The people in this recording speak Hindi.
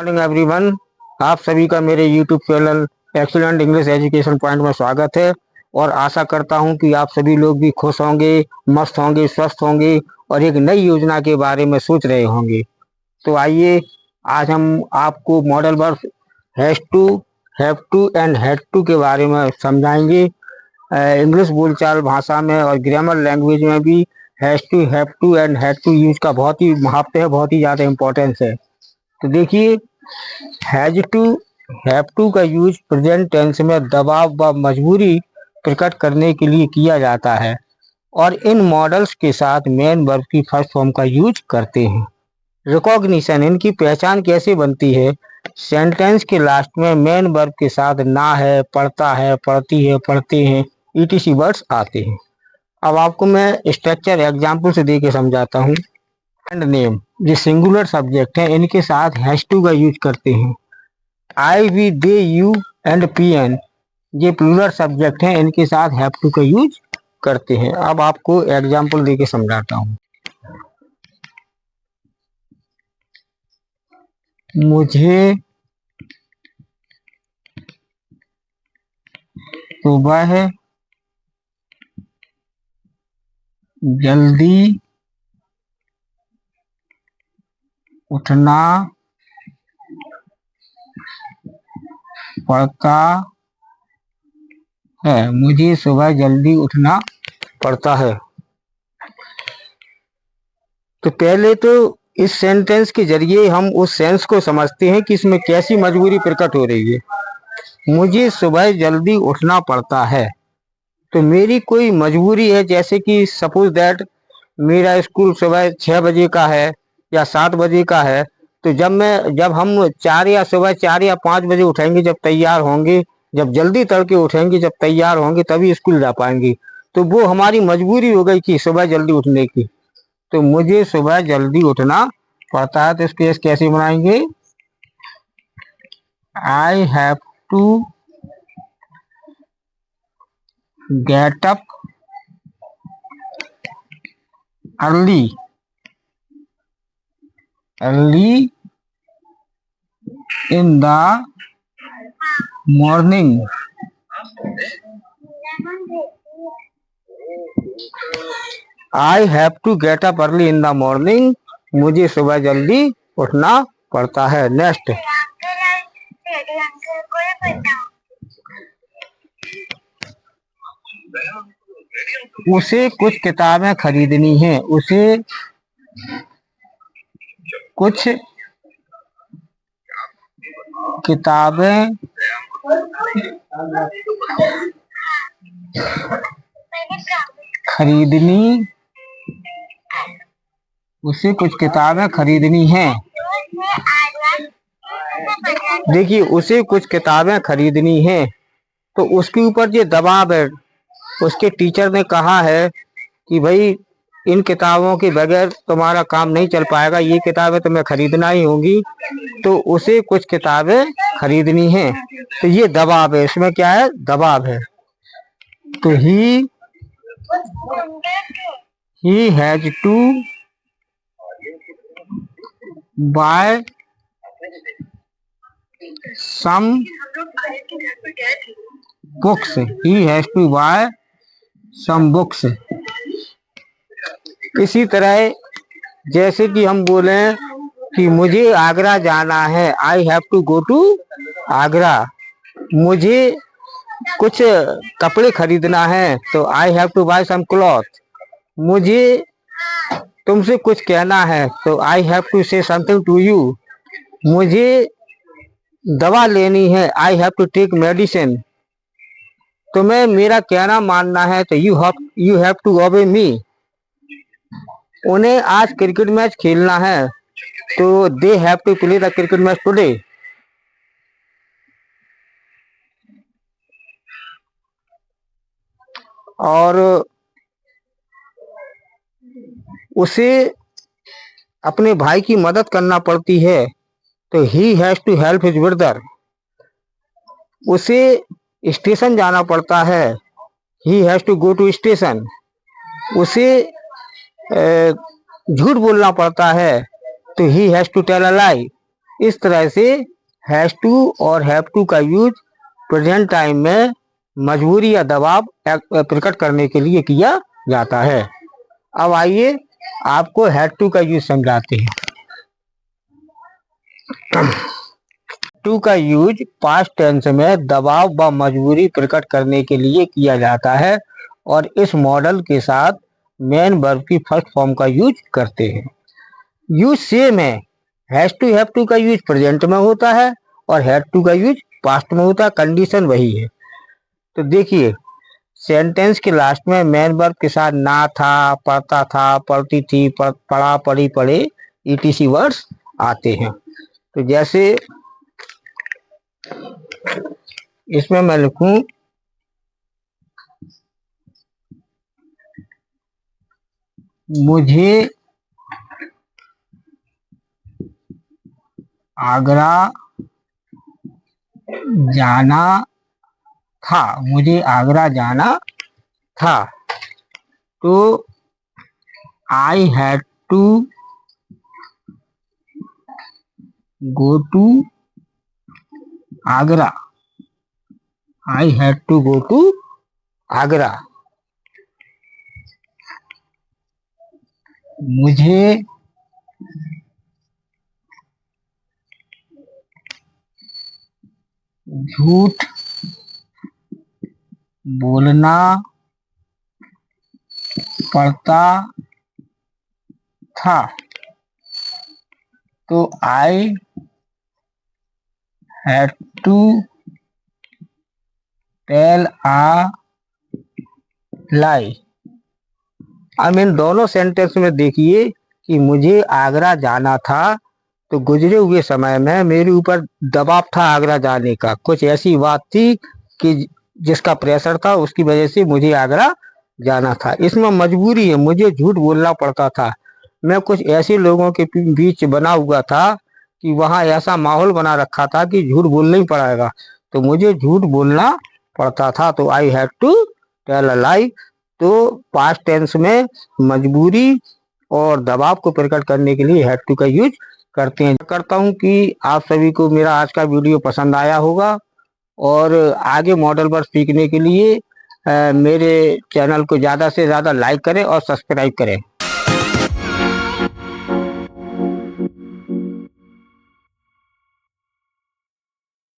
मॉर्निंग एवरीवन, आप सभी का मेरे YouTube channel excellent English education point में स्वागत है। और आशा करता हूं कि आप सभी लोग भी खुश होंगे, मस्त होंगे, स्वस्थ होंगे और एक नई योजना के बारे में सोच रहे होंगे। तो आइए आज हम आपको modal verb have to and had to के बारे में समझाएंगे। इंग्लिश बोलचाल भाषा में और ग्रामर लैंग्वेज में भी have to and had to use का बहुत ही महत्व है, बहुत ही ज़्यादा इम्पोर्टेंस है। तो देखिए, हैज टू हैव टू का यूज प्रेजेंट टेंस में दबाव व मजबूरी प्रकट करने के लिए किया जाता है और इन मॉडल्स के साथ मेन वर्ब की फर्स्ट फॉर्म का यूज करते हैं। रिकॉग्निशन, इनकी पहचान कैसे बनती है? सेंटेंस के लास्ट में मेन वर्ब के साथ ना है, पढ़ता है, पढ़ती है, पढ़ते हैं ईटीसी वर्ड्स आते हैं। अब आपको मैं स्ट्रक्चर एग्जाम्पल से दे के समझाता हूँ। एंड नेम, जो सिंगुलर सब्जेक्ट है, इनके साथ हैज टू का यूज करते हैं। I, we, they, you and P N, ये प्लूरल सब्जेक्ट हैं, इनके साथ हैव टू का यूज करते हैं। अब आपको एग्जाम्पल देके समझाता हूँ। मुझे सुबह जल्दी उठना पड़ता है। मुझे सुबह जल्दी उठना पड़ता है। तो पहले तो इस सेंटेंस के जरिए हम उस सेंस को समझते हैं कि इसमें कैसी मजबूरी प्रकट हो रही है। मुझे सुबह जल्दी उठना पड़ता है, तो मेरी कोई मजबूरी है, जैसे कि सपोज दैट मेरा स्कूल सुबह 6 बजे का है या 7 बजे का है। तो जब हम 4 या 5 बजे उठेंगे, जब तैयार होंगे, जब जल्दी तड़के उठेंगे, जब तैयार होंगे, तभी स्कूल जा पाएंगे। तो वो हमारी मजबूरी हो गई कि सुबह जल्दी उठने की। तो मुझे सुबह जल्दी उठना पड़ता है, तो इसके केस कैसे बनाएंगे? I have to get up early in the morning. I have to get up early in the morning, मुझे सुबह जल्दी उठना पड़ता है। नेक्स्ट, उसे कुछ किताबें खरीदनी है। उसे कुछ किताबें खरीदनी उसे कुछ किताबें खरीदनी है। देखिए, उसे कुछ किताबें खरीदनी है, तो उसके ऊपर ये दबाव है। उसके टीचर ने कहा है कि भाई इन किताबों के बगैर तुम्हारा काम नहीं चल पाएगा, ये किताबें तुम्हें खरीदना ही होंगी। तो उसे कुछ किताबें खरीदनी है, तो ये दबाव है। इसमें क्या है? दबाव है। तो he has to buy some books. He has to buy some books. इसी तरह जैसे कि हम बोले कि मुझे आगरा जाना है, I have to go to Agra. मुझे कुछ कपड़े खरीदना है, तो I have to buy some cloth. मुझे तुमसे कुछ कहना है, तो I have to say something to you. मुझे दवा लेनी है, I have to take medicine. तुम्हें मेरा कहना मानना है, तो यू हैव टू ओबे मी। उन्हें आज क्रिकेट मैच खेलना है, तो they have to play the cricket match today. और उसे अपने भाई की मदद करना पड़ती है, तो he has to help his brother. उसे स्टेशन जाना पड़ता है, he has to go to station. उसे झूठ बोलना पड़ता है, तो he has to tell a lie. इस तरह से हैज टू और हैव टू का यूज प्रेजेंट टाइम में मजबूरी या दबाव प्रकट करने के लिए किया जाता है। अब आइए आपको हैड टू का यूज समझाते हैं। टू का यूज पास्ट टेंस में दबाव व मजबूरी प्रकट करने के लिए किया जाता है और इस मॉडल के साथ मेन वर्ब की फर्स्ट फॉर्म का यूज करते हैं। यूज सेम है, हैज टू हैव टू का यूज प्रेजेंट में होता है और हैड टू का यूज पास्ट में होता है, कंडीशन वही है। तो देखिए सेंटेंस के लास्ट में मेन वर्ब के साथ ना था, पढ़ता था, पढ़ती थी, पढ़ा, पढ़ी, पढ़े ईटीसी वर्ड्स आते हैं। तो जैसे इसमें मैं लिखूं मुझे आगरा जाना था, मुझे आगरा जाना था। तो I had to go to Agra, I had to go to Agra. मुझे झूठ बोलना पड़ता था। तो I had to tell a lie. अब इन दोनों सेंटेंस में देखिए कि मुझे आगरा जाना था, तो गुजरे हुए समय में मेरे ऊपर दबाव था आगरा जाने का, कुछ ऐसी बात थी कि जिसका प्रेशर था, उसकी वजह से मुझे आगरा जाना था। इसमें मजबूरी है, मुझे झूठ बोलना पड़ता था। मैं कुछ ऐसे लोगों के बीच बना हुआ था कि वहां ऐसा माहौल बना रखा था कि झूठ बोलना ही पड़ेगा, तो मुझे झूठ बोलना पड़ता था। तो I had to tell a lie. तो पास्ट टेंस में मजबूरी और दबाव को प्रकट करने के लिए हैड टू का यूज करते हैं। करता हूं कि आप सभी को मेरा आज का वीडियो पसंद आया होगा और आगे मॉडल वर्ब सीखने के लिए मेरे चैनल को ज़्यादा से ज़्यादा लाइक करें और सब्सक्राइब करें।